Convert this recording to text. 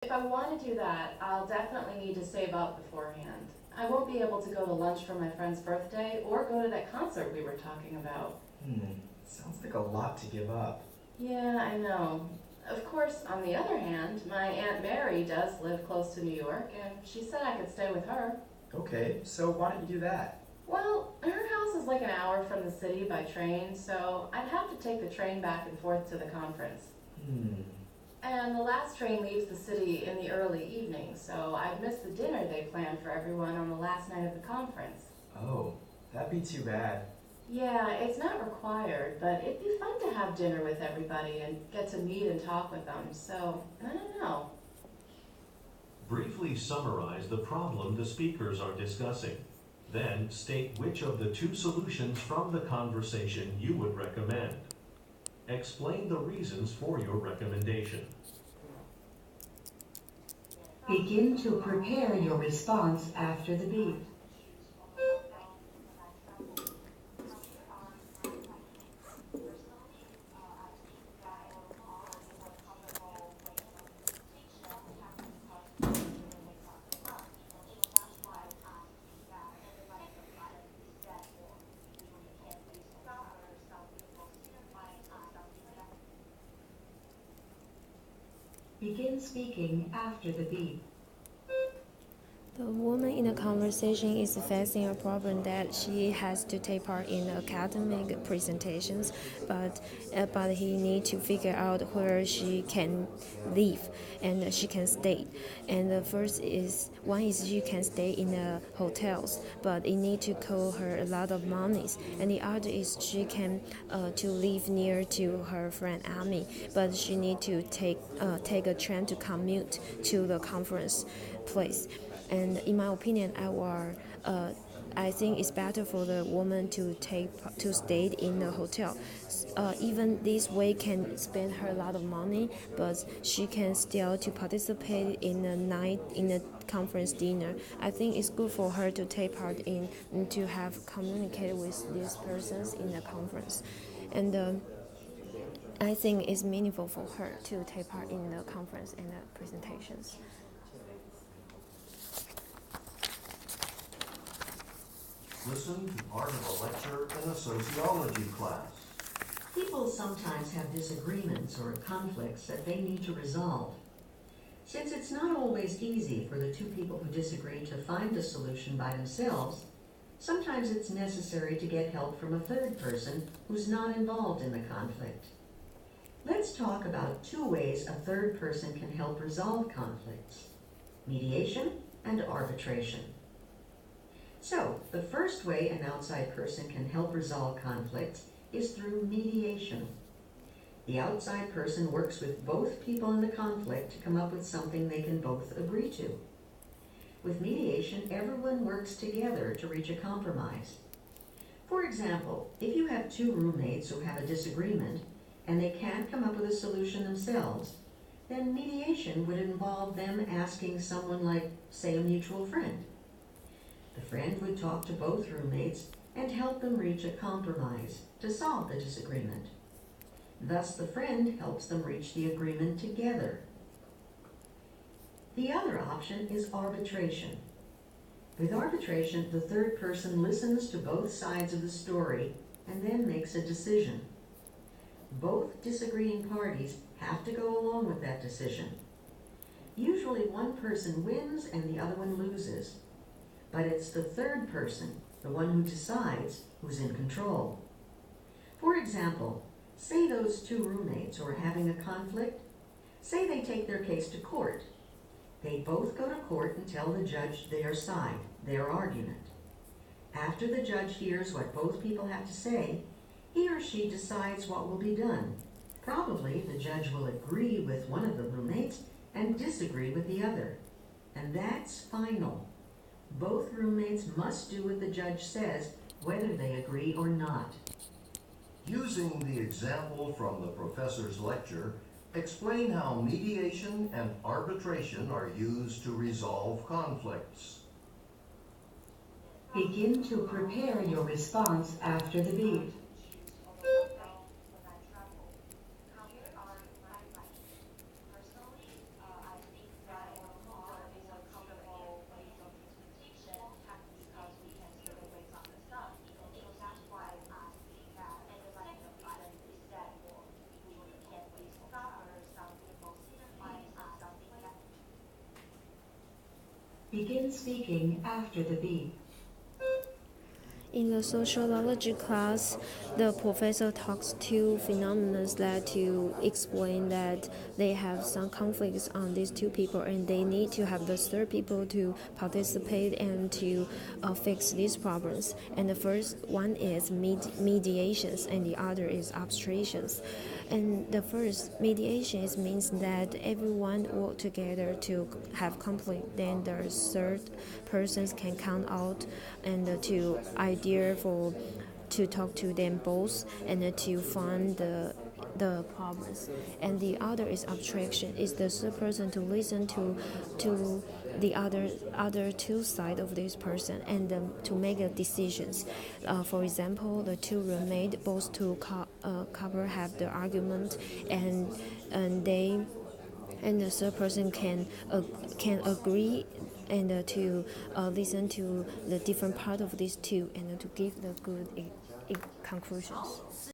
If I want to do that, I'll definitely need to save up beforehand. I won't be able to go to lunch for my friend's birthday or go to that concert we were talking about. Sounds like a lot to give up. Yeah, I know. Of course, on the other hand, my Aunt Mary does live close to New York, and she said I could stay with her. Okay, so why don't you do that? Well, her house is like an hour from the city by train, so I'd have to take the train back and forth to the conference. Hmm. And the last train leaves the city in the early evening, so I'd miss the dinner they planned for everyone on the last night of the conference. Oh, that'd be too bad. Yeah, it's not required, but it'd be fun to have dinner with everybody and get to meet and talk with them, so I don't know. Briefly summarize the problem the speakers are discussing. Then state which of the two solutions from the conversation you would recommend. Explain the reasons for your recommendation. Begin to prepare your response after the beep. Begin speaking after the beep. The woman in the conversation is facing a problem that she has to take part in academic presentations, but he need to figure out where she can live and she can stay. And the first is one is she can stay in the hotels, but it need to cost her a lot of money. And the other is she can to live near to her friend Amy, but she need to take a train to commute to the conference place. And in my opinion, I think it's better for the woman to stay in the hotel. Even this way can spend her a lot of money, but she can still to participate in the night in the conference dinner. I think it's good for her to take part in and to have communicate with these persons in the conference, and. I think it's meaningful for her to take part in the conference and the presentations. Listen to part of a lecture in a sociology class. People sometimes have disagreements or conflicts that they need to resolve. Since it's not always easy for the two people who disagree to find a solution by themselves, sometimes it's necessary to get help from a third person who's not involved in the conflict. Let's talk about two ways a third person can help resolve conflicts: mediation and arbitration. So, the first way an outside person can help resolve conflicts is through mediation. The outside person works with both people in the conflict to come up with something they can both agree to. With mediation, everyone works together to reach a compromise. For example, if you have two roommates who have a disagreement and they can't come up with a solution themselves, then mediation would involve them asking someone like, say, a mutual friend. The friend would talk to both roommates and help them reach a compromise to solve the disagreement. Thus, the friend helps them reach the agreement together. The other option is arbitration. With arbitration, the third person listens to both sides of the story and then makes a decision. Both disagreeing parties have to go along with that decision. Usually one person wins and the other one loses. But it's the third person, the one who decides, who's in control. For example, say those two roommates who are having a conflict, say they take their case to court. They both go to court and tell the judge their side, their argument. After the judge hears what both people have to say, he or she decides what will be done. Probably the judge will agree with one of the roommates and disagree with the other. And that's final. Both roommates must do what the judge says, whether they agree or not. Using the example from the professor's lecture, explain how mediation and arbitration are used to resolve conflicts. Begin to prepare your response after the beep. Begin speaking after the beep. In the sociology class, the professor talks two phenomena that to explain that they have some conflicts on these two people and they need to have the third people to participate and to fix these problems. And the first one is mediations and the other is abstractions. And the first mediations means that everyone work together to have conflict. Then the third persons can count out and to idea for to talk to them both and to find the problems. And the other is abstraction. Is the third person to listen to the other two side of this person and to make decisions. For example, the two roommates both to couple have the argument and they and the third person can agree and to listen to the different part of these two and to give the good conclusions.